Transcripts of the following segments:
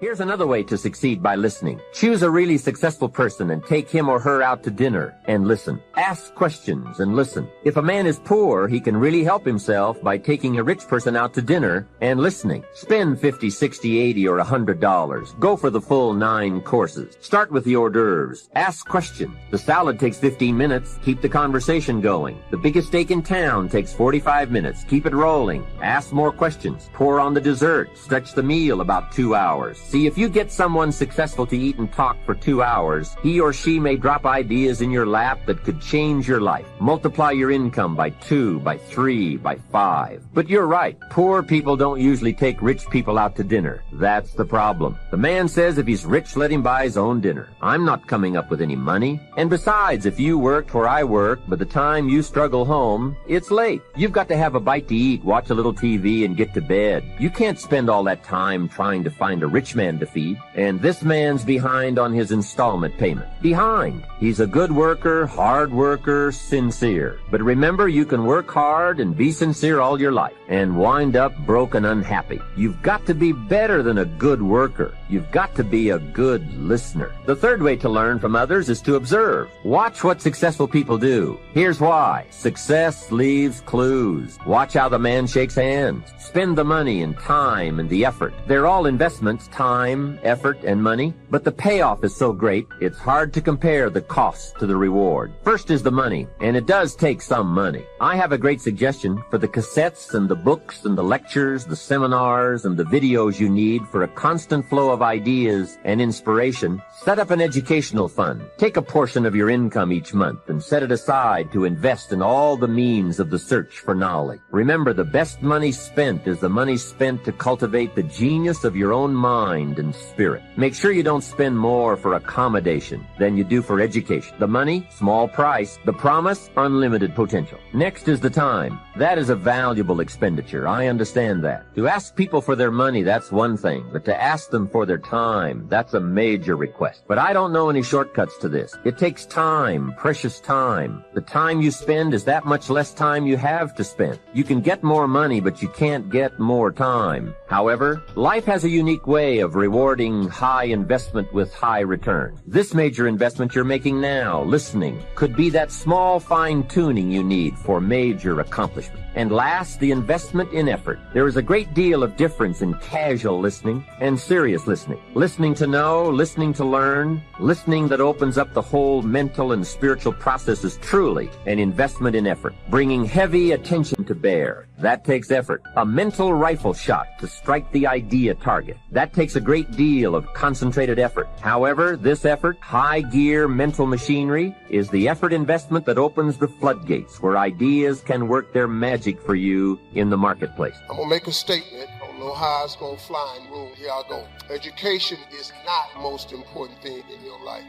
Here's another way to succeed by listening. Choose a really successful person and take him or her out to dinner and listen. Ask questions and listen. If a man is poor, he can really help himself by taking a rich person out to dinner and listening. Spend $50, $60, $80, or $100. Go for the full 9 courses. Start with the hors d'oeuvres. Ask questions. The salad takes 15 minutes. Keep the conversation going. The biggest steak in town takes 45 minutes. Keep it rolling. Ask more questions. Pour on the dessert. Stretch the meal about 2 hours. See, if you get someone successful to eat and talk for 2 hours, he or she may drop ideas in your lap that could change your life. Multiply your income by 2, by 3, by 5. But you're right. Poor people don't usually take rich people out to dinner. That's the problem. The man says if he's rich, let him buy his own dinner. I'm not coming up with any money. And besides, if you work where I work, by the time you struggle home, it's late. You've got to have a bite to eat, watch a little TV, and get to bed. You can't spend all that time trying to find a rich man to feed. And this man's behind on his installment payment. Behind. He's a good worker, hard worker, sincere. But remember, you can work hard and be sincere all your life and wind up broke and unhappy. You've got to be better than a good worker. You've got to be a good listener. The third way to learn from others is to observe. Watch what successful people do. Here's why. Success leaves clues. Watch how the man shakes hands. Spend the money and time and the effort. They're all investments, time, effort, and money. But the payoff is so great, it's hard to compare the cost to the reward. First is the money, and it does take some money. I have a great suggestion for the cassettes and the books and the lectures, the seminars, and the videos you need for a constant flow of ideas and inspiration. Set up an educational fund. Take a portion of your income each month and set it aside to invest in all the means of the search for knowledge. Remember, the best money spent is the money spent to cultivate the genius of your own mind and spirit. Make sure you don't spend more for accommodation than you do for education. The money, small price. The promise, unlimited potential. Next is the time. That is a valuable expenditure. I understand that. To ask people for their money, that's one thing. But to ask them for their time, that's a major request. But I don't know any shortcuts to this. It takes time, precious time. The time you spend is that much less time you have to spend. You can get more money, but you can't get more time. However, life has a unique way of rewarding high investment with high return. This major investment you're making now, listening, could be that small fine-tuning you need for major accomplishment. And last, the investment in effort. There is a great deal of difference in casual listening and serious listening. Listening to know, listening to learn, listening that opens up the whole mental and spiritual process is truly an investment in effort. Bringing heavy attention to bear. That takes effort. A mental rifle shot to strike the idea target. That takes a great deal of concentrated effort. However, this effort, high gear mental machinery, is the effort investment that opens the floodgates where ideas can work their magic for you in the marketplace. I'm going to make a statement. I don't know how it's going to fly in the room. Here I go. Education is not the most important thing in your life.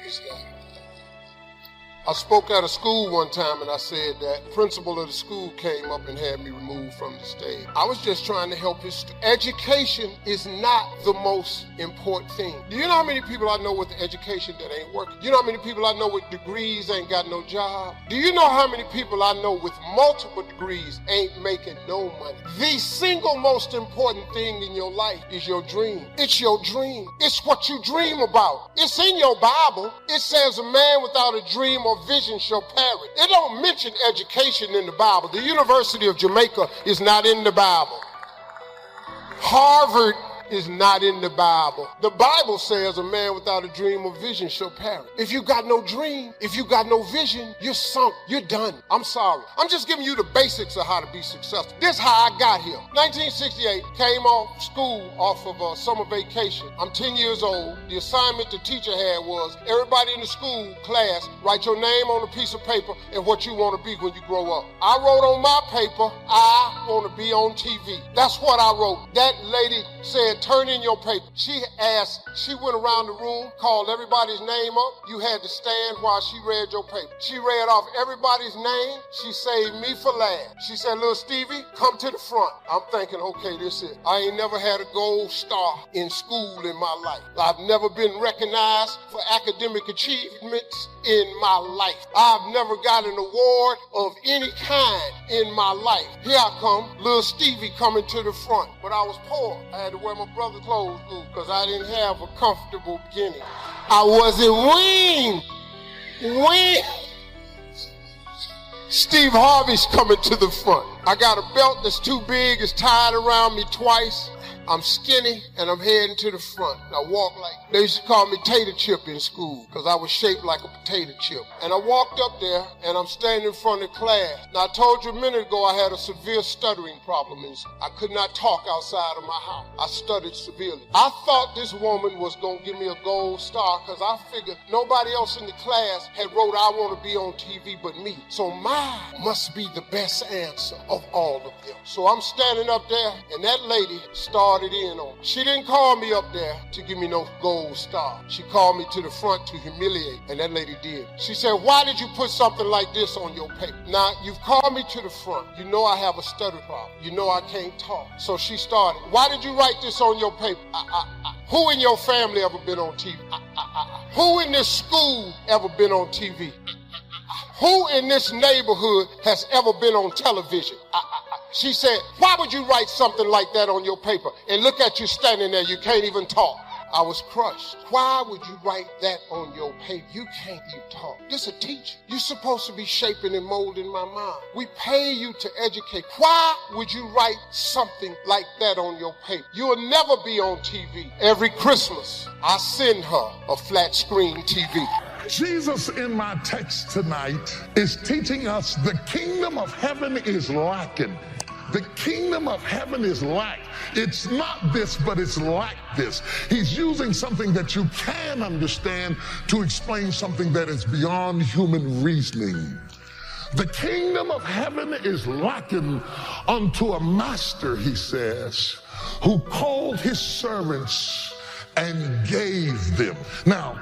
It's not. I spoke at a school one time and I said that the principal of the school came up and had me removed from the stage. I was just trying to help his students. Education is not the most important thing. Do you know how many people I know with education that ain't working? Do you know how many people I know with degrees ain't got no job? Do you know how many people I know with multiple degrees ain't making no money? The single most important thing in your life is your dream. It's your dream. It's what you dream about. It's in your Bible. It says a man without a dream or vision shall perish. It don't mention education in the Bible. The University of Jamaica is not in the Bible. Harvard is not in the Bible. The Bible says a man without a dream or vision shall perish. If you got no dream, if you got no vision, you're sunk. You're done. I'm sorry. I'm just giving you the basics of how to be successful. This is how I got here. 1968, came off school off of a summer vacation. I'm 10 years old. The assignment the teacher had was everybody in the school class, write your name on a piece of paper and what you want to be when you grow up. I wrote on my paper, I want to be on TV. That's what I wrote. That lady said, turn in your paper. She went around the room, called everybody's name up. You had to stand while she read your paper. She read off everybody's name. She saved me for last. She said, little Stevie, come to the front. I'm thinking, okay, this is it. I ain't never had a gold star in school in my life. I've never been recognized for academic achievements in my life. I've never got an award of any kind in my life. Here I come. come little Stevie coming to the front. But I was poor. I had to wear my brother's clothes because I didn't have a comfortable beginning. I wasn't weaned. Steve Harvey's coming to the front. I got a belt that's too big, it's tied around me twice. I'm skinny and I'm heading to the front. I walk like, they used to call me Tater Chip in school because I was shaped like a potato chip. And I walked up there and I'm standing in front of class. Now I told you a minute ago I had a severe stuttering problem. I could not talk outside of my house. I stuttered severely. I thought this woman was going to give me a gold star because I figured nobody else in the class had wrote I want to be on TV but me. So mine must be the best answer of all of them. So I'm standing up there and that lady started in on me. She didn't call me up there to give me no gold star. She called me to the front to humiliate, and that lady did. She said, why did you put something like this on your paper? Now, you've called me to the front. You know I have a stutter problem. You know I can't talk. So she started, why did you write this on your paper? Who in your family ever been on TV? Who in this school ever been on TV? Who in this neighborhood has ever been on television? She said, why would you write something like that on your paper? And look at you standing there, you can't even talk. I was crushed. Why would you write that on your paper? You can't even talk. This is a teacher. You're supposed to be shaping and molding my mind. We pay you to educate. Why would you write something like that on your paper? You'll never be on TV. Every Christmas, I send her a flat screen TV. Jesus in my text tonight is teaching us the kingdom of heaven is lacking. The kingdom of heaven is lack. It's not this, but it's like this. He's using something that you can understand to explain something that is beyond human reasoning. The kingdom of heaven is likened unto a master, he says, who called his servants and gave them. Now,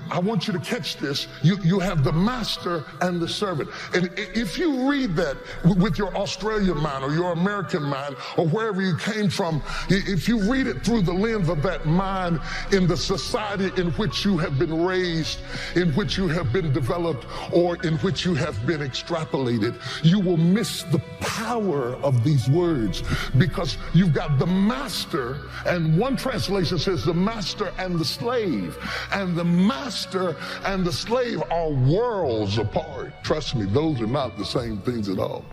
I want you to catch this. You have the master and the servant. And if you read that with your Australian mind or your American mind or wherever you came from, if you read it through the lens of that mind in the society in which you have been raised, in which you have been developed, or in which you have been extrapolated, you will miss the power of these words because you've got the master, and one translation says the master and the slave. And the master and the slave are worlds apart. Trust me, those are not the same things at all.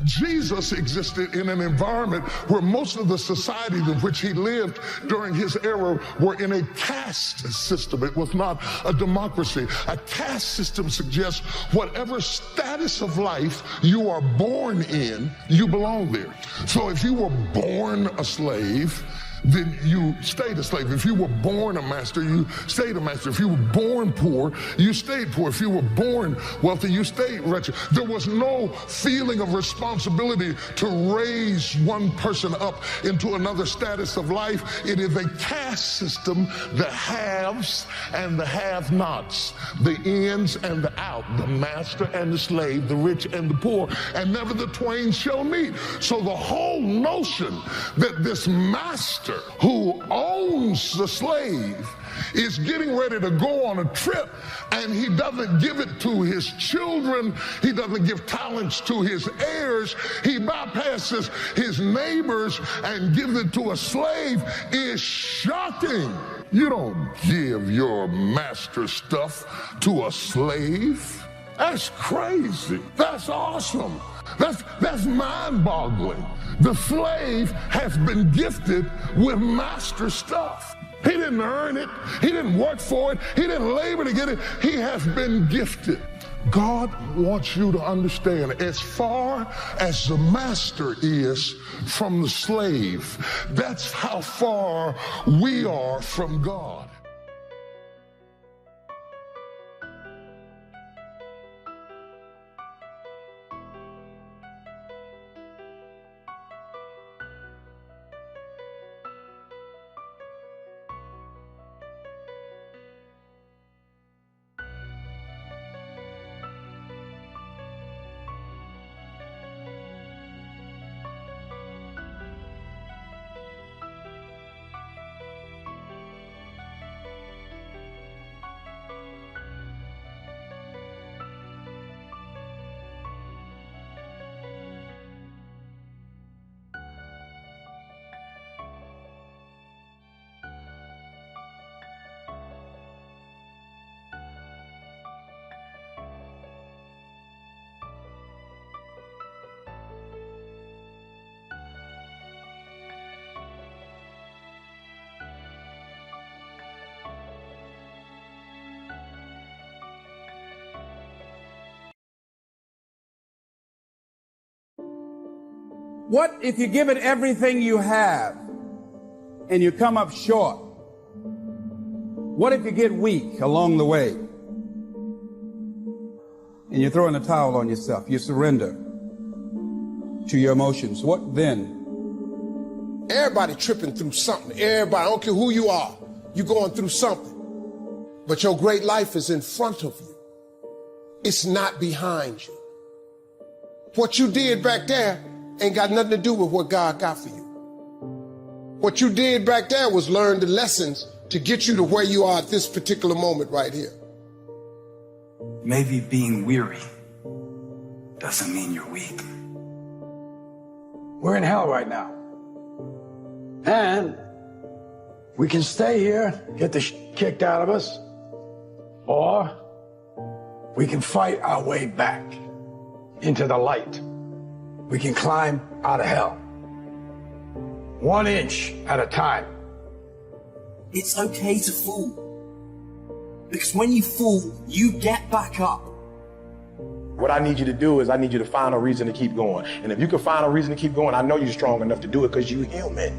Jesus existed in an environment where most of the societies in which he lived during his era were in a caste system. It was not a democracy. A caste system suggests whatever status of life you are born in, you belong there. So if you were born a slave, then you stayed a slave. If you were born a master, you stayed a master. If you were born poor, you stayed poor. If you were born wealthy, you stayed wretched. There was no feeling of responsibility to raise one person up into another status of life. It is a caste system, the haves and the have-nots, the ins and the out, the master and the slave, the rich and the poor, and never the twain shall meet. So the whole notion that this master who owns the slave is getting ready to go on a trip, and he doesn't give it to his children, he doesn't give talents to his heirs, he bypasses his neighbors and gives it to a slave, is shocking. You don't give your master stuff to a slave. That's crazy. That's awesome. That's mind-boggling. The slave has been gifted with master stuff. He didn't earn it. He didn't work for it. He didn't labor to get it. He has been gifted. God wants you to understand, as far as the master is from the slave, that's how far we are from God. What if you give it everything you have and you come up short? What if you get weak along the way and you throw in the towel on yourself? You surrender to your emotions. What then? Everybody tripping through something. Everybody, I don't care who you are, you're going through something. But your great life is in front of you. It's not behind you. What you did back there ain't got nothing to do with what God got for you. What you did back there was learn the lessons to get you to where you are at this particular moment right here. Maybe being weary doesn't mean you're weak. We're in hell right now. And we can stay here, get the kicked out of us, or we can fight our way back into the light. We can climb out of hell, 1 inch at a time. It's okay to fall. Because when you fall, you get back up. What I need you to do is I need you to find a reason to keep going. And if you can find a reason to keep going, I know you're strong enough to do it because you're human.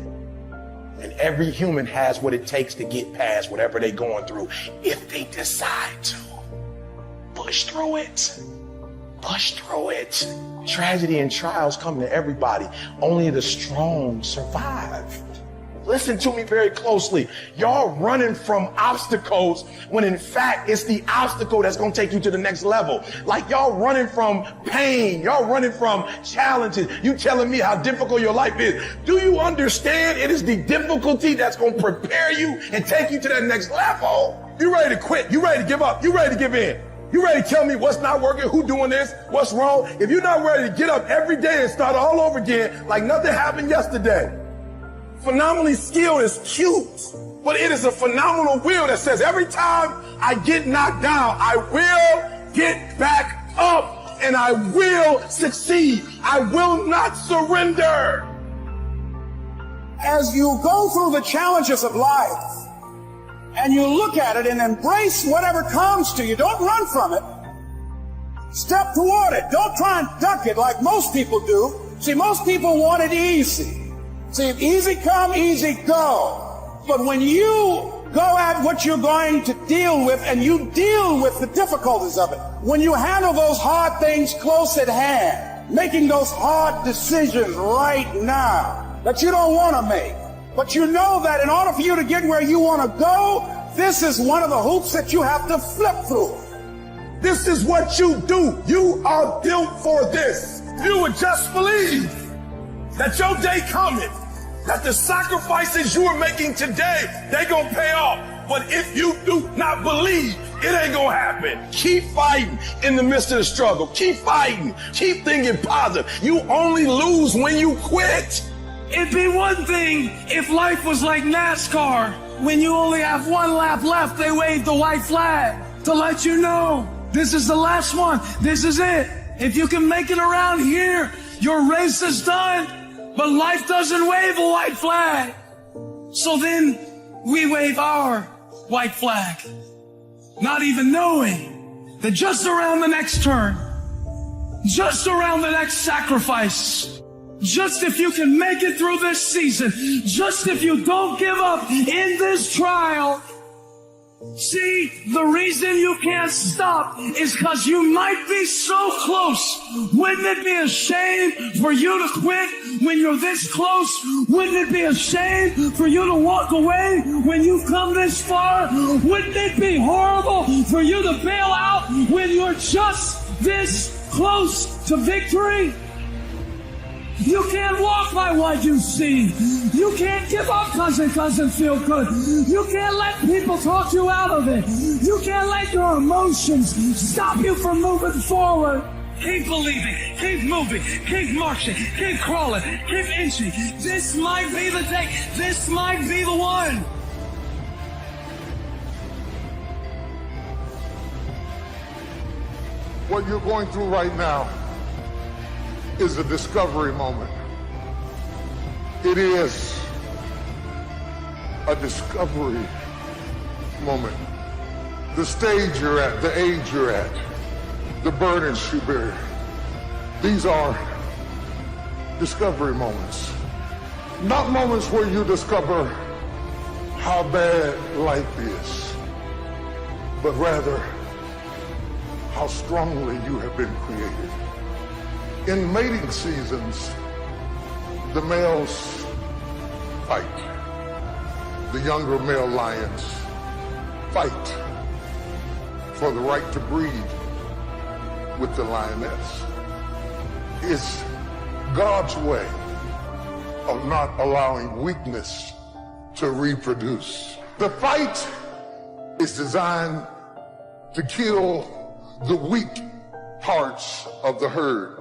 And every human has what it takes to get past whatever they're going through if they decide to. Push through it. Push through it. Tragedy and trials come to everybody. Only the strong survive. Listen to me very closely. Y'all running from obstacles when in fact it's the obstacle that's going to take you to the next level. Like y'all running from pain. Y'all running from challenges. You telling me how difficult your life is. Do you understand it is the difficulty that's going to prepare you and take you to that next level? You ready to quit? You ready to give up? You ready to give in? You ready to tell me what's not working? Who doing this? What's wrong? If you're not ready to get up every day and start all over again like nothing happened yesterday. Phenomenally skilled is cute, but it is a phenomenal will that says every time I get knocked down, I will get back up and I will succeed. I will not surrender. As you go through the challenges of life and you look at it and embrace whatever comes to you, don't run from it. Step toward it. Don't try and duck it like most people do. See, most people want it easy. See, easy come, easy go. But when you go at what you're going to deal with and you deal with the difficulties of it, when you handle those hard things close at hand, making those hard decisions right now that you don't want to make, but you know that in order for you to get where you want to go, this is one of the hoops that you have to flip through. This is what you do. You are built for this. You would just believe that your day coming, that the sacrifices you are making today, they gonna pay off. But if you do not believe, it ain't gonna happen. Keep fighting in the midst of the struggle. Keep fighting. Keep thinking positive. You only lose when you quit. It'd be one thing if life was like NASCAR. When you only have one lap left, they wave the white flag to let you know this is the last one. This is it. If you can make it around here, your race is done. But life doesn't wave a white flag. So then we wave our white flag, not even knowing that just around the next turn, just around the next sacrifice, just if you can make it through this season, just if you don't give up in this trial. See, the reason you can't stop is because you might be so close. Wouldn't it be a shame for you to quit when you're this close? Wouldn't it be a shame for you to walk away when you've come this far? Wouldn't it be horrible for you to bail out when you're just this close to victory? You can't walk by what you see. You can't give up because it doesn't feel good. You can't let people talk you out of it. You can't let your emotions stop you from moving forward. Keep believing, keep moving, keep marching, keep crawling, keep inching. This might be the day. This might be the one. What you're going through right now is a discovery moment. It is a discovery moment. The stage you're at, the age you're at, the burdens you bear. These are discovery moments. Not moments where you discover how bad life is, but rather how strongly you have been created. In mating seasons, the males fight. The younger male lions fight for the right to breed with the lioness. It's God's way of not allowing weakness to reproduce. The fight is designed to kill the weak parts of the herd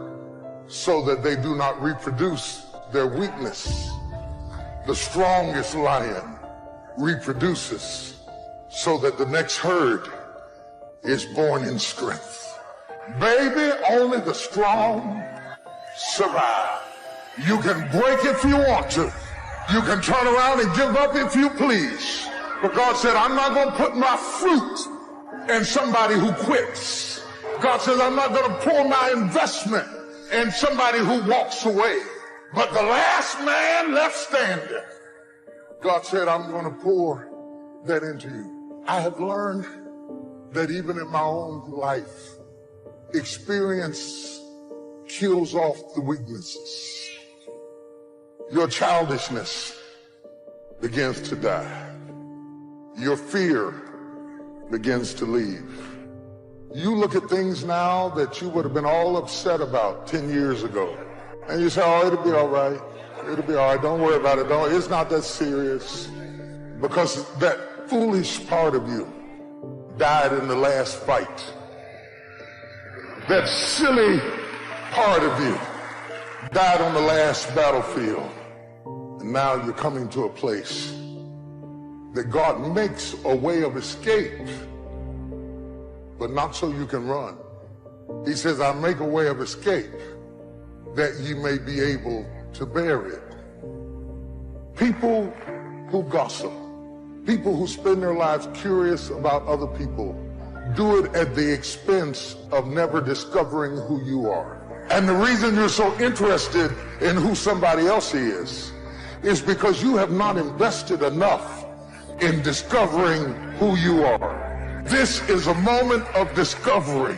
so that they do not reproduce their weakness. The strongest lion reproduces so that the next herd is born in strength. Baby, only the strong survive. You can break if you want to. You can turn around and give up if you please. But God said, I'm not going to put my fruit in somebody who quits. God says, I'm not going to pour my investment in somebody who walks away. But the last man left standing, God said, I'm going to pour that into you. I have learned that even in my own life, experience kills off the weaknesses. Your childishness begins to die. Your fear begins to leave. You look at things now that you would have been all upset about 10 years ago. And you say, oh, it'll be all right. It'll be all right. Don't worry about it. It's not that serious. Because that foolish part of you died in the last fight. That silly part of you died on the last battlefield. And now you're coming to a place that God makes a way of escape, but not so you can run. He says, I make a way of escape that ye may be able to bear it. People who gossip, people who spend their lives curious about other people, do it at the expense of never discovering who you are. And the reason you're so interested in who somebody else is because you have not invested enough in discovering who you are. This is a moment of discovery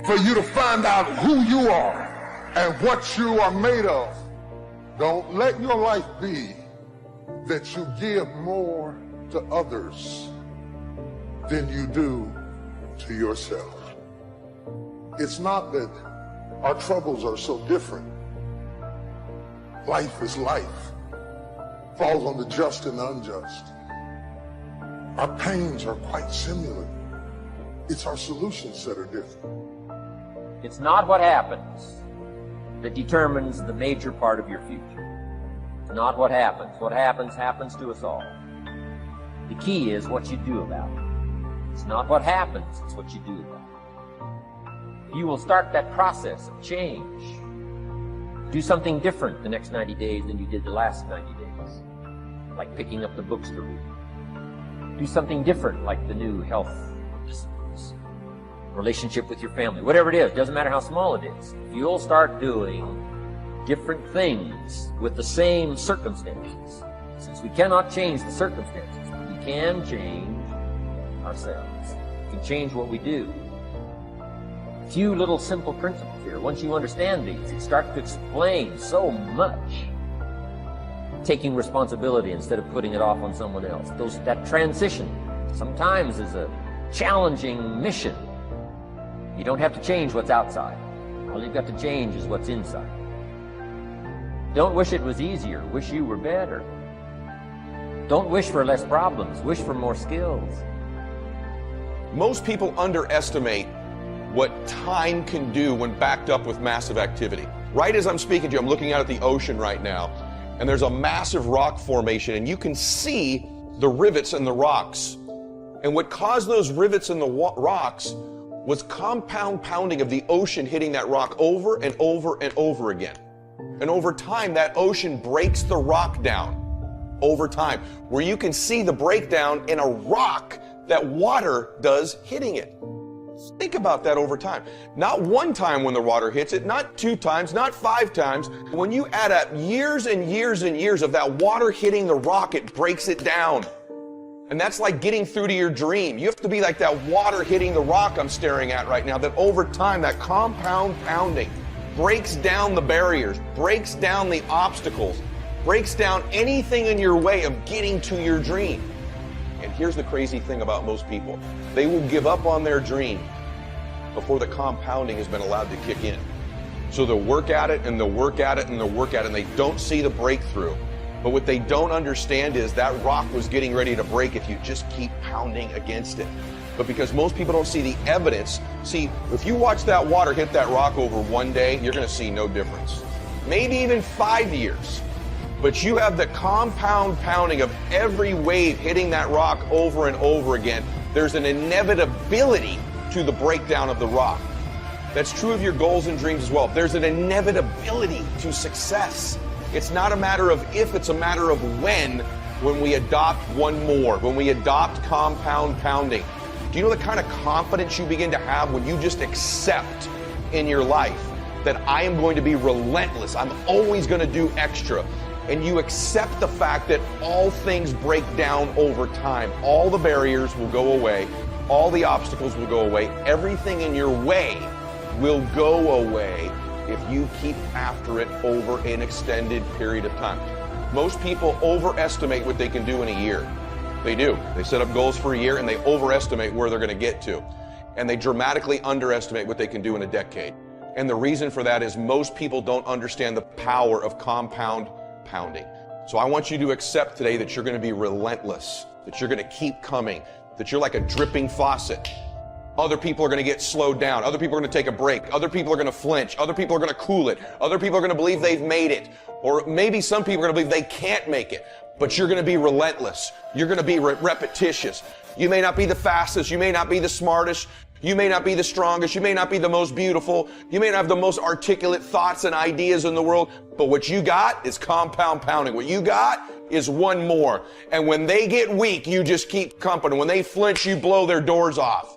for you to find out who you are and what you are made of. Don't let your life be that you give more to others than you do to yourself. It's not that our troubles are so different. Life is life. Falls on the just and the unjust. Our pains are quite similar. It's our solutions that are different. It's not what happens that determines the major part of your future. It's not what happens. What happens, happens to us all. The key is what you do about it. It's not what happens, it's what you do about it. You will start that process of change. Do something different the next 90 days than you did the last 90 days. Like picking up the books to read. Do something different, like the new health disciplines. Relationship with your family. Whatever it is, doesn't matter how small it is. If you'll start doing different things with the same circumstances, since we cannot change the circumstances, but we can change ourselves. We can change what we do. A few little simple principles here. Once you understand these, it starts to explain so much. Taking responsibility instead of putting it off on someone else. That transition sometimes is a challenging mission. You don't have to change what's outside. All you've got to change is what's inside. Don't wish it was easier. Wish you were better. Don't wish for less problems. Wish for more skills. Most people underestimate what time can do when backed up with massive activity. Right as I'm speaking to you, I'm looking out at the ocean right now, and there's a massive rock formation, and you can see the rivets in the rocks. And what caused those rivets in the rocks was compound pounding of the ocean hitting that rock over and over and over again. And over time, that ocean breaks the rock down over time, where you can see the breakdown in a rock that water does hitting it. Think about that over time. Not one time when the water hits it, not 2 times, not 5 times. When you add up years and years and years of that water hitting the rock, it breaks it down. And that's like getting through to your dream. You have to be like that water hitting the rock I'm staring at right now, that over time, that compound pounding breaks down the barriers, breaks down the obstacles, breaks down anything in your way of getting to your dream. And here's the crazy thing about most people. They will give up on their dream before the compounding has been allowed to kick in. So they'll work at it and they'll work at it and they'll work at it and they don't see the breakthrough. But what they don't understand is that rock was getting ready to break if you just keep pounding against it. But because most people don't see the evidence, see, if you watch that water hit that rock over one day, you're going to see no difference. Maybe even 5 years. But you have the compound pounding of every wave hitting that rock over and over again. There's an inevitability to the breakdown of the rock. That's true of your goals and dreams as well. There's an inevitability to success. It's not a matter of if, it's a matter of when we adopt one more, when we adopt compound pounding. Do you know the kind of confidence you begin to have when you just accept in your life that I am going to be relentless, I'm always going to do extra, and you accept the fact that all things break down over time. All the barriers will go away, all the obstacles will go away, everything in your way will go away if you keep after it over an extended period of time. Most people overestimate what they can do in a year. They do. They set up goals for a year and they overestimate where they're going to get to. And they dramatically underestimate what they can do in a decade. And the reason for that is most people don't understand the power of compound pounding. So I want you to accept today that you're going to be relentless, that you're going to keep coming, that you're like a dripping faucet. Other people are going to get slowed down. Other people are going to take a break. Other people are going to flinch. Other people are going to cool it. Other people are going to believe they've made it. Or maybe some people are going to believe they can't make it. But you're going to be relentless. You're going to be repetitious. You may not be the fastest. You may not be the smartest. You may not be the strongest. You may not be the most beautiful. You may not have the most articulate thoughts and ideas in the world. But what you got is compound pounding. What you got is one more. And when they get weak, you just keep company. When they flinch, you blow their doors off.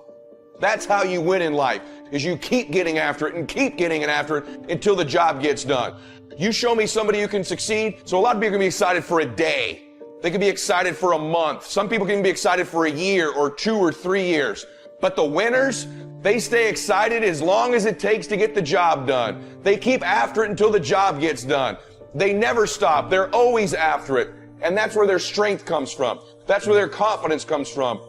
That's how you win in life, is you keep getting after it and keep getting after it until the job gets done. You show me somebody who can succeed. So a lot of people can be excited for a day. They can be excited for a month. Some people can be excited for a year or 2 or 3 years. But the winners, they stay excited as long as it takes to get the job done. They keep after it until the job gets done. They never stop. They're always after it. And that's where their strength comes from. That's where their confidence comes from,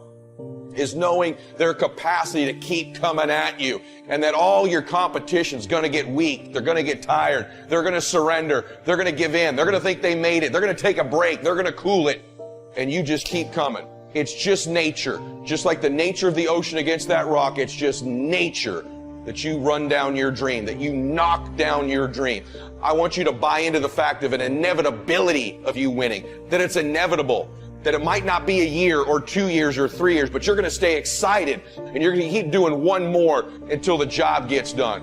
is knowing their capacity to keep coming at you, and that all your competition's going to get weak. They're going to get tired. They're going to surrender. They're going to give in. They're going to think they made it. They're going to take a break. They're going to cool it. And you just keep coming. It's just nature. Just like the nature of the ocean against that rock, it's just nature that you run down your dream, that you knock down your dream. I want you to buy into the fact of an inevitability of you winning, that it's inevitable, that it might not be a year or 2 years or 3 years, but you're going to stay excited and you're going to keep doing one more until the job gets done.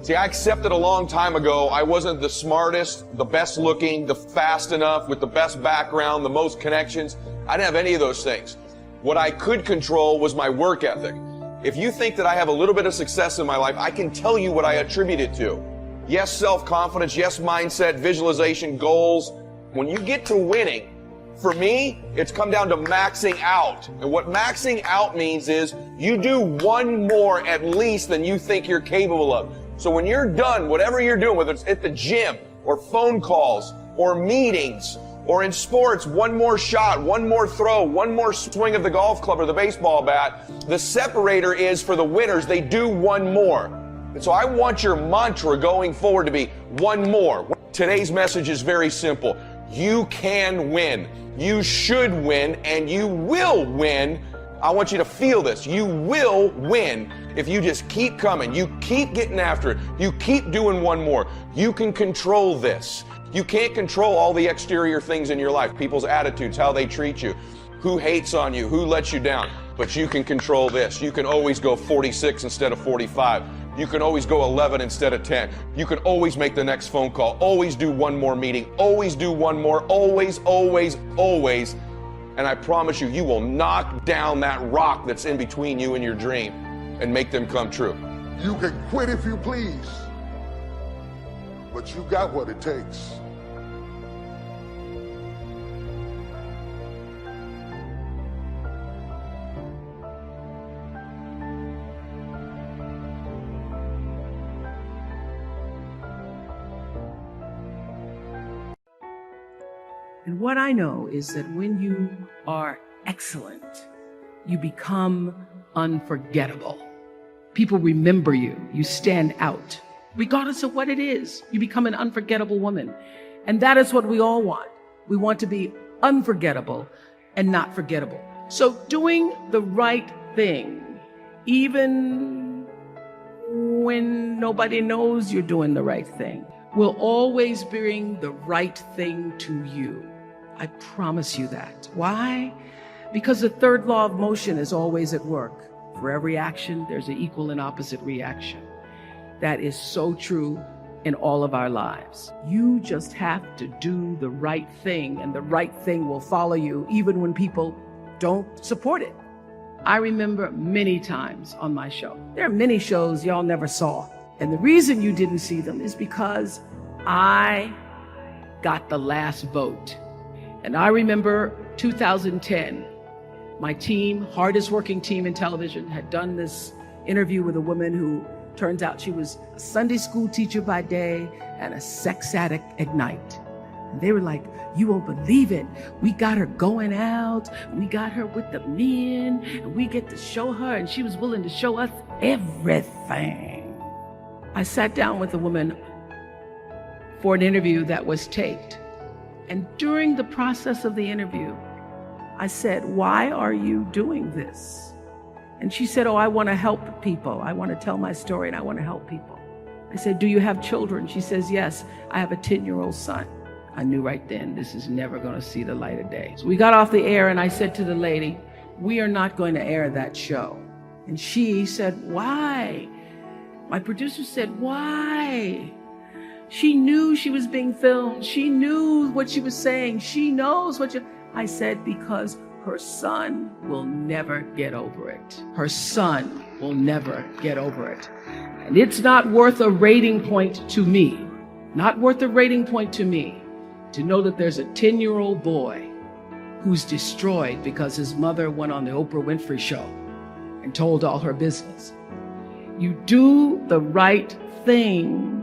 See, I accepted a long time ago I wasn't the smartest, the best looking, the fast enough, with the best background, the most connections. I didn't have any of those things. What I could control was my work ethic. If you think that I have a little bit of success in my life, I can tell you what I attribute it to. Yes, self-confidence. Yes, mindset, visualization, goals. When you get to winning, for me, it's come down to maxing out. And what maxing out means is you do one more at least than you think you're capable of. So when you're done, whatever you're doing, whether it's at the gym or phone calls or meetings or in sports, one more shot, one more throw, one more swing of the golf club or the baseball bat, the separator is for the winners, they do one more. And so I want your mantra going forward to be one more. Today's message is very simple. You can win. You should win, and you will win. I want you to feel this. You will win if you just keep coming. You keep getting after it. You keep doing one more. You can control this. You can't control all the exterior things in your life, people's attitudes, how they treat you, who hates on you, who lets you down. But you can control this. You can always go 46 instead of 45. You can always go 11 instead of 10. You can always make the next phone call. Always do one more meeting. Always do one more. Always, always, always. And I promise you, you will knock down that rock that's in between you and your dream. and make them come true. You can quit if you please, but you got what it takes. And what I know is that when you are excellent, you become unforgettable. People remember you. You stand out. Regardless of what it is, you become an unforgettable woman. And that is what we all want. We want to be unforgettable and not forgettable. So doing the right thing, even when nobody knows you're doing the right thing, will always bring the right thing to you. I promise you that. Why? Because the third law of motion is always at work. For every action, there's an equal and opposite reaction. That is so true in all of our lives. You just have to do the right thing, and the right thing will follow you even when people don't support it. I remember many times on my show. There are many shows y'all never saw. And the reason you didn't see them is because I got the last vote. And I remember 2010, my team, hardest working team in television, had done this interview with a woman who turns out she was a Sunday school teacher by day and a sex addict at night. And they were like, you won't believe it. We got her going out. We got her with the men, and we get to show her, and she was willing to show us everything. I sat down with a woman for an interview that was taped. And during the process of the interview, I said, why are you doing this? And she said, oh, I want to help people. I want to tell my story and I want to help people. I said, do you have children? She says, yes, I have a 10-year-old son. I knew right then this is never going to see the light of day. So we got off the air and I said to the lady, we are not going to air that show. And she said, why? My producer said, why? She knew she was being filmed. She knew what she was saying. She knows what I said, because her son will never get over it. Her son will never get over it. And it's not worth a rating point to me, not worth a rating point to me, to know that there's a 10-year-old boy who's destroyed because his mother went on the Oprah Winfrey Show and told all her business. You do the right thing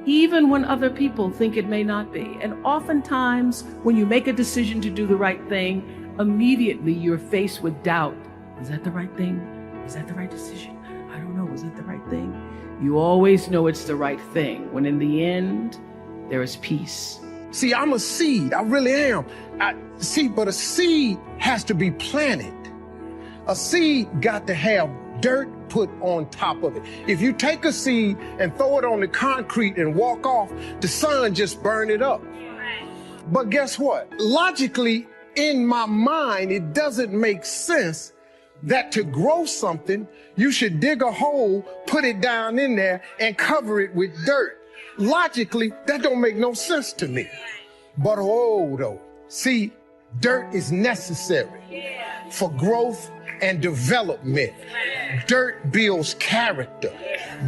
even when other people think it may not be. And oftentimes, when you make a decision to do the right thing, immediately you're faced with doubt. Is that the right thing? Is that the right decision? I don't know. Is that the right thing? You always know it's the right thing, when in the end, there is peace. See, I'm a seed. I really am. But a seed has to be planted. A seed got to have dirt put on top of it. If you take a seed and throw it on the concrete and walk off, the sun just burn it up. But guess what? Logically, in my mind, it doesn't make sense that to grow something, you should dig a hole, put it down in there, and cover it with dirt. Logically, that don't make no sense to me. But though, see, dirt is necessary for growth and development. Dirt builds character.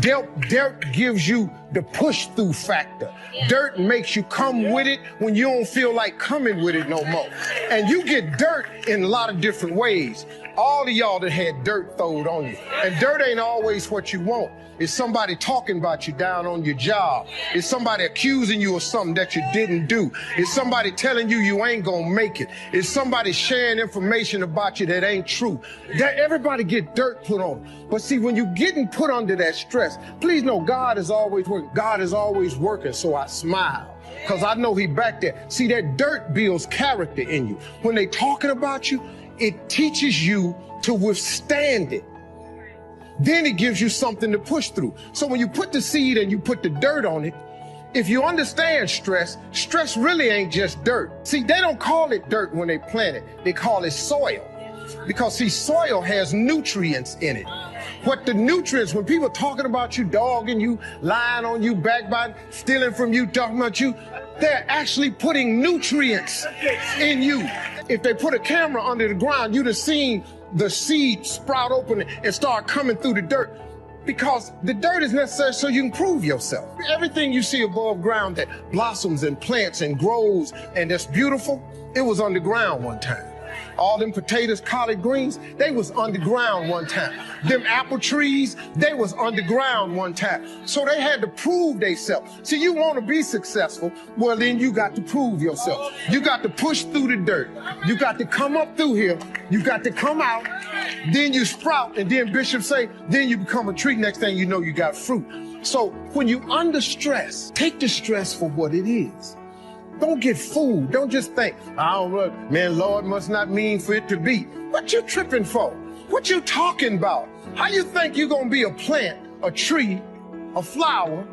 Dirt gives you the push-through factor. Dirt makes you come with it when you don't feel like coming with it no more. And you get dirt in a lot of different ways. All of y'all that had dirt thrown on you. And dirt ain't always what you want. It's somebody talking about you down on your job. It's somebody accusing you of something that you didn't do. It's somebody telling you you ain't gonna make it. It's somebody sharing information about you that ain't true. Everybody get dirt put on. But see, when you're getting put under that stress, please know God is always working. God is always working, so I smile. Because I know he back there. See, that dirt builds character in you. When they talking about you, it teaches you to withstand it. Then it gives you something to push through. So when you put the seed and you put the dirt on it, if you understand stress, stress really ain't just dirt. See, they don't call it dirt when they plant it. They call it soil. Because see, soil has nutrients in it. What the nutrients, when people talking about you, dogging you, lying on you, backbiting, stealing from you, talking about you, they're actually putting nutrients in you. If they put a camera under the ground, you'd have seen the seed sprout open and start coming through the dirt? Because the dirt is necessary so you can prove yourself. Everything you see above ground that blossoms and plants and grows and that's beautiful, it was underground one time. All them potatoes, collard greens, they was underground one time. Them apple trees, they was underground one time. So they had to prove themselves. See, you want to be successful, well then you got to prove yourself. You got to push through the dirt. You got to come up through here. You got to come out. Then you sprout, and then Bishop say, then you become a tree. Next thing you know, you got fruit. So when you under stress, take the stress for what it is. Don't get fooled. Don't just think, I don't know, man, Lord must not mean for it to be. What you tripping for? What you talking about? How you think you gonna be a plant, a tree, a flower,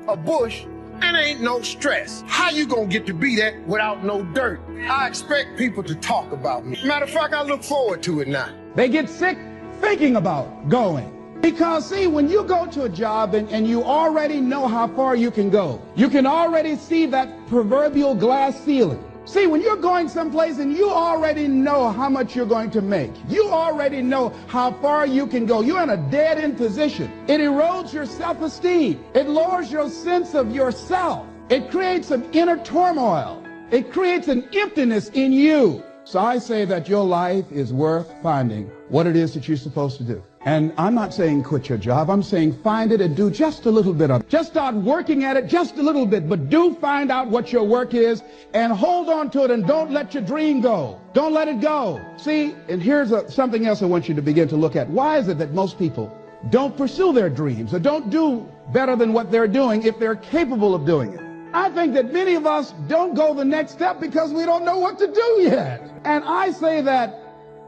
a bush, and ain't no stress? How you gonna get to be that without no dirt? I expect people to talk about me. Matter of fact, I look forward to it now. They get sick thinking about going. Because, see, when you go to a job and you already know how far you can go, you can already see that proverbial glass ceiling. See, when you're going someplace and you already know how much you're going to make, you already know how far you can go, you're in a dead-end position. It erodes your self-esteem. It lowers your sense of yourself. It creates an inner turmoil. It creates an emptiness in you. So I say that your life is worth finding what it is that you're supposed to do. And I'm not saying quit your job. I'm saying find it and do just a little bit of it. Just start working at it just a little bit, but do find out what your work is and hold on to it and don't let your dream go. Don't let it go. See, and here's something else I want you to begin to look at. Why is it that most people don't pursue their dreams or don't do better than what they're doing if they're capable of doing it? I think that many of us don't go the next step because we don't know what to do yet. And I say that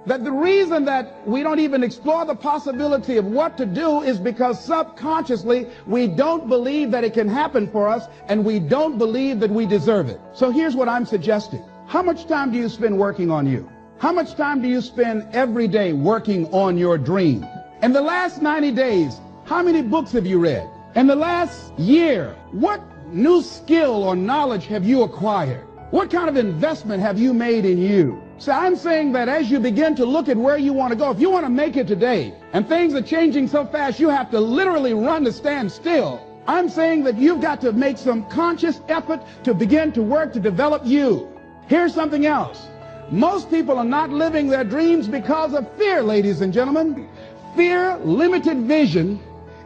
the reason that we don't even explore the possibility of what to do is because subconsciously we don't believe that it can happen for us and we don't believe that we deserve it. So here's what I'm suggesting. How much time do you spend working on you? How much time do you spend every day working on your dream? In the last 90 days, how many books have you read? In the last year, what new skill or knowledge have you acquired? What kind of investment have you made in you? So I'm saying that as you begin to look at where you want to go, if you want to make it today, and things are changing so fast, you have to literally run to stand still. I'm saying that you've got to make some conscious effort to begin to work to develop you. Here's something else. Most people are not living their dreams because of fear, ladies and gentlemen. Fear, limited vision,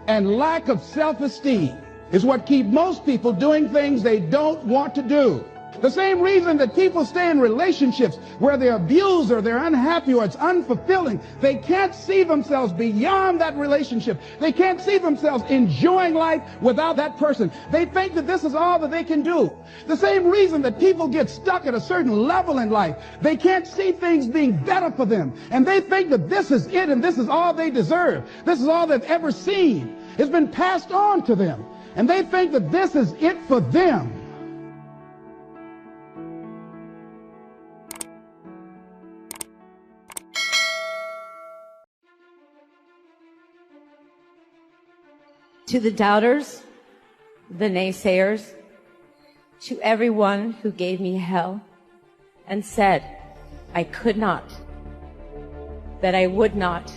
and lack of self-esteem is what keep most people doing things they don't want to do. The same reason that people stay in relationships where they're abused or they're unhappy or it's unfulfilling. They can't see themselves beyond that relationship. They can't see themselves enjoying life without that person. They think that this is all that they can do. The same reason that people get stuck at a certain level in life. They can't see things being better for them. And they think that this is it and this is all they deserve. This is all they've ever seen. It's been passed on to them. And they think that this is it for them. To the doubters, the naysayers, to everyone who gave me hell and said I could not, that I would not,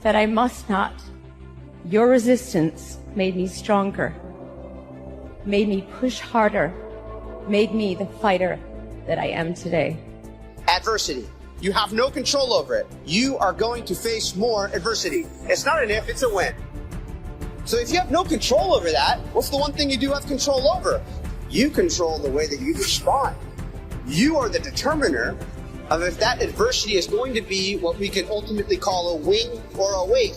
that I must not, your resistance made me stronger, made me push harder, made me the fighter that I am today. Adversity. You have no control over it. You are going to face more adversity. It's not an if, it's a when. So if you have no control over that, what's the one thing you do have control over? You control the way that you respond. You are the determiner of if that adversity is going to be what we can ultimately call a wing or a weight.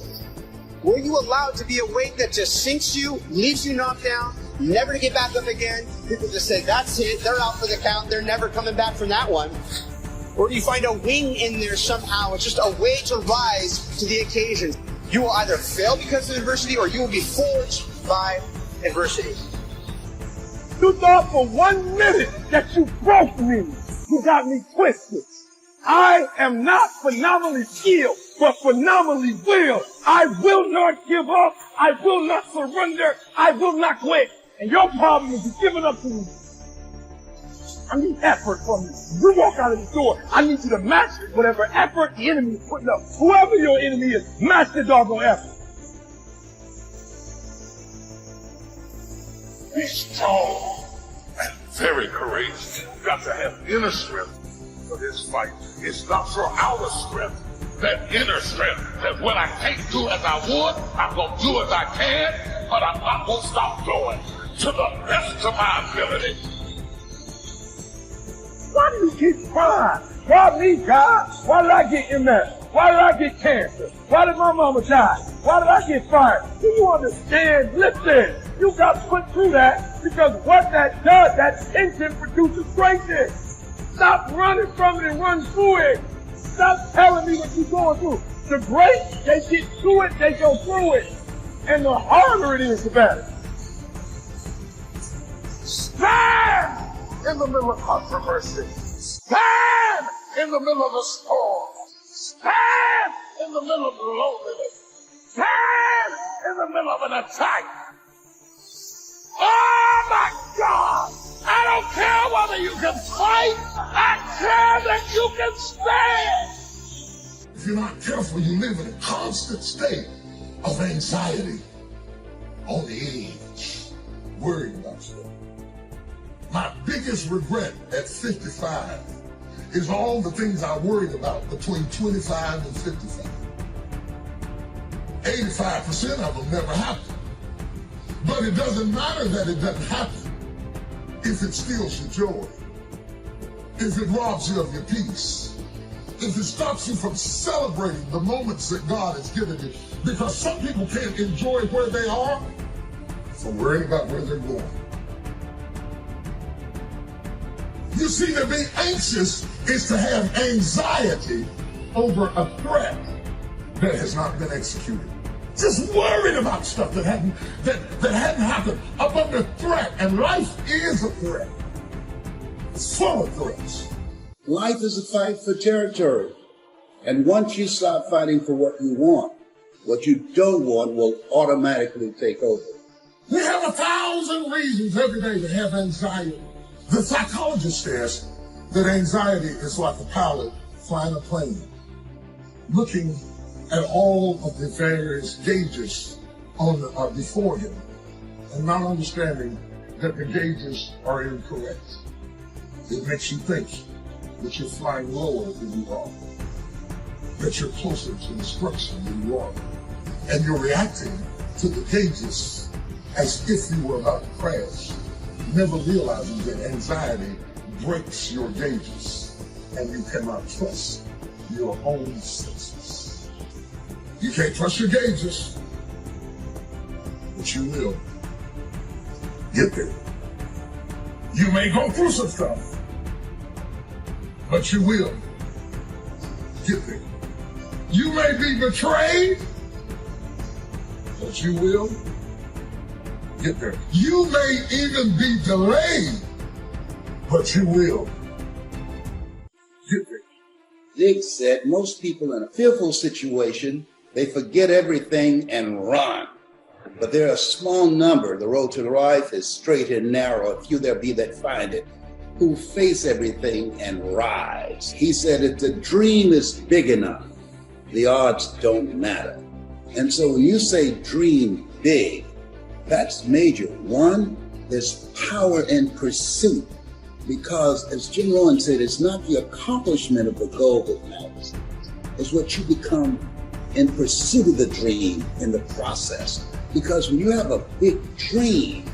Were you allowed to be a weight that just sinks you, leaves you knocked down, never to get back up again? People just say, that's it, they're out for the count, they're never coming back from that one. Or do you find a wing in there somehow? It's just a way to rise to the occasion. You will either fail because of adversity or you will be forged by adversity. You thought for 1 minute that you broke me. You got me twisted. I am not phenomenally skilled, but phenomenally willed. I will not give up. I will not surrender. I will not quit. And your problem is giving up to me. I need effort from you. You walk out of the door, I need you to match whatever effort the enemy is putting up. Whoever your enemy is, match the doggone effort. Be strong and very courageous. You've got to have inner strength for this fight. It's not for outer strength, that inner strength, that when I can't do as I would, I'm going to do as I can, but I'm not going to stop going to the best of my ability. Why do you keep crying? Why me, God? Why did I get MS? Why did I get cancer? Why did my mama die? Why did I get fired? Do you understand? Listen, you got to put through that, because what that does, that tension produces greatness. Stop running from it and run through it. Stop telling me what you're going through. The great, they get through it, they go through it. And the harder it is, the better. Stand in the middle of controversy. Stand in the middle of the storm. Stand in the middle of loneliness. Stand in the middle of an attack. Oh my God! I don't care whether you can fight. I care that you can stand. If you're not careful, you live in a constant state of anxiety, on the edge, worrying about stuff. My biggest regret at 55 is all the things I worried about between 25 and 55. 85% of them never happen. But it doesn't matter that it doesn't happen if it steals your joy, if it robs you of your peace, if it stops you from celebrating the moments that God has given you. Because some people can't enjoy where they are, so worrying about where they're going. You see, to be anxious is to have anxiety over a threat that has not been executed. Just worried about stuff that hadn't happened, up under threat, and life is a threat. It's full of threats. Life is a fight for territory. And once you stop fighting for what you want, what you don't want will automatically take over. We have 1,000 reasons every day to have anxiety. The psychologist says that anxiety is like a pilot flying a plane, looking at all of the various gauges before him and not understanding that the gauges are incorrect. It makes you think that you're flying lower than you are, that you're closer to destruction than you are, and you're reacting to the gauges as if you were about to crash, never realizing that anxiety breaks your gauges and you cannot trust your own senses. You can't trust your gauges, but you will get there. You may go through some stuff, but you will get there. You may be betrayed, but you will get there. You may even be delayed, but you will get there. Zig said most people in a fearful situation, they forget everything and run. But there are a small number, the road to life is straight and narrow, a few there be that find it, who face everything and rise. He said if the dream is big enough, the odds don't matter. And so when you say dream big, that's major. One, there's power in pursuit. Because as Jim Rohn said, it's not the accomplishment of the goal that matters. It's what you become in pursuit of the dream in the process. Because when you have a big dream,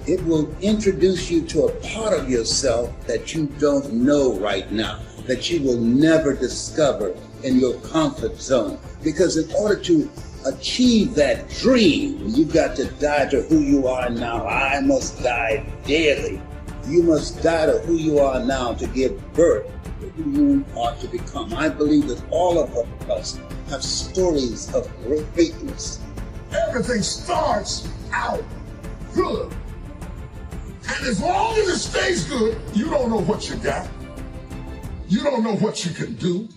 it will introduce you to a part of yourself that you don't know right now, that you will never discover in your comfort zone. Because in order to achieve that dream, you've got to die to who you are now. I must die daily. You must die to who you are now to give birth to who you are to become. I believe that all of us have stories of greatness. Everything starts out good. And as long as it stays good, you don't know what you got. You don't know what you can do.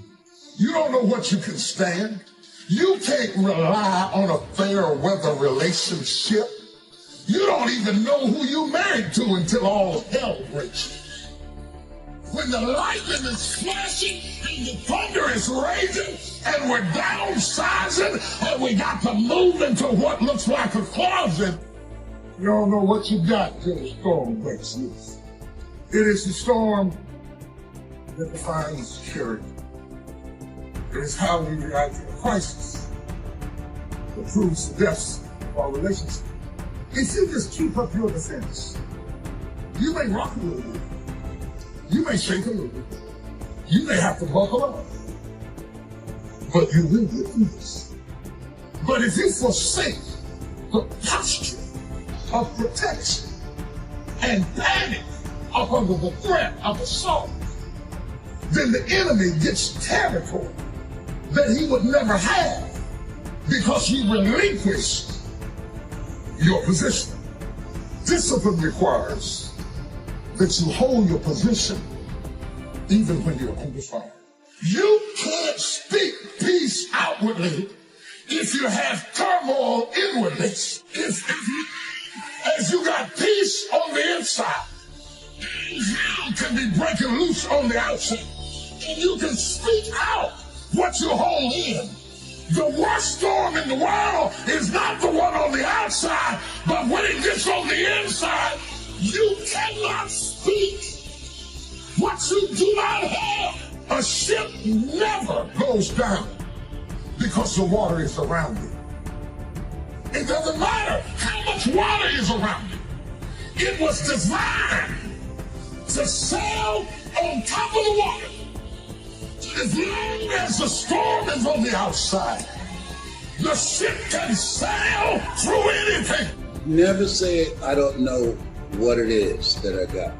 You don't know what you can stand. You can't rely on a fair weather relationship. You don't even know who you married to until all hell breaks. when the lightning is flashing and the thunder is raging and we're downsizing and we got to move into what looks like a closet, you don't know what you got till the storm breaks loose. It is the storm that defines character. It is how we react to a crisis that proves the depths of our relationship. If you just keep up your defense, you may rock a little bit. You may shake a little bit. You may have to buckle up. But you will get through this. But if you forsake the posture of protection and panic up under the threat of assault, then the enemy gets territory that he would never have because you relinquished your position. Discipline requires that you hold your position even when you're under fire. You can't speak peace outwardly if you have turmoil inwardly. If you got peace on the inside, hell can be breaking loose on the outside. And you can speak out what you hold in. The worst storm in the world is not the one on the outside, but when it gets on the inside, you cannot speak what you do not have. A ship never goes down because the water is around it. It doesn't matter how much water is around it. It was designed to sail on top of the water. As long as the storm is on the outside, the ship can sail through anything. Never say, I don't know what it is that I got.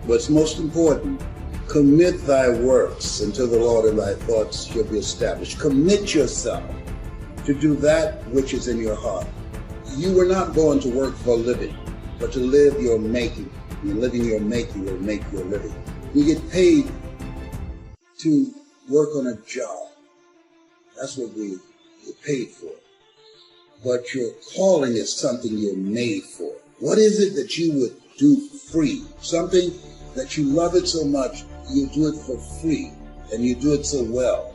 What's most important, commit thy works unto the Lord, and thy thoughts shall be established. Commit yourself to do that which is in your heart. You were not born to work for a living, but to live your making. And living your making will make your living. You get paid to work on a job. That's what we get paid for. But your calling is something you're made for. What is it that you would do free? Something that you love it so much, you do it for free, and you do it so well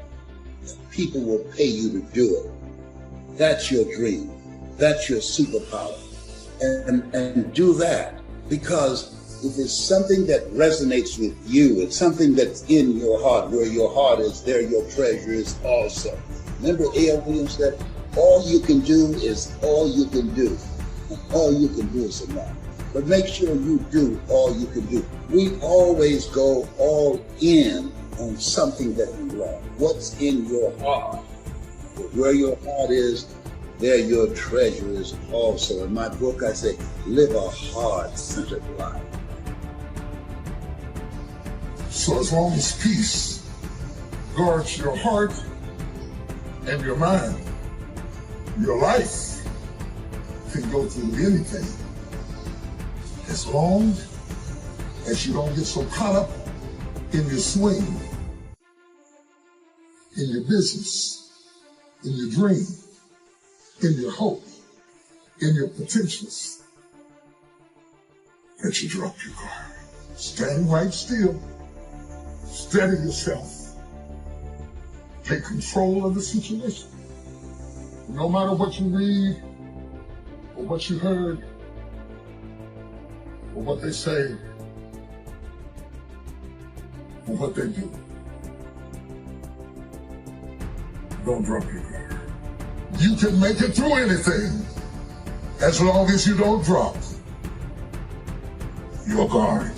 that people will pay you to do it. That's your dream. That's your superpower. And do that, because if it's something that resonates with you, it's something that's in your heart. Where your heart is, there your treasure is also. Remember A.L. Williams said, all you can do is all you can do. And all you can do is enough. But make sure you do all you can do. We always go all in on something that we love. What's in your heart? Where your heart is, there your treasure is also. In my book, I say, live a heart-centered life. So as long as peace guards your heart and your mind, your life can go through anything. As long as you don't get so caught up in your swing, in your business, in your dream, in your hope, in your potentials, that you drop your guard. Stand right still. Steady yourself. Take control of the situation. No matter what you read, or what you heard, or what they say, or what they do, don't drop your guard. You can make it through anything as long as you don't drop your guard.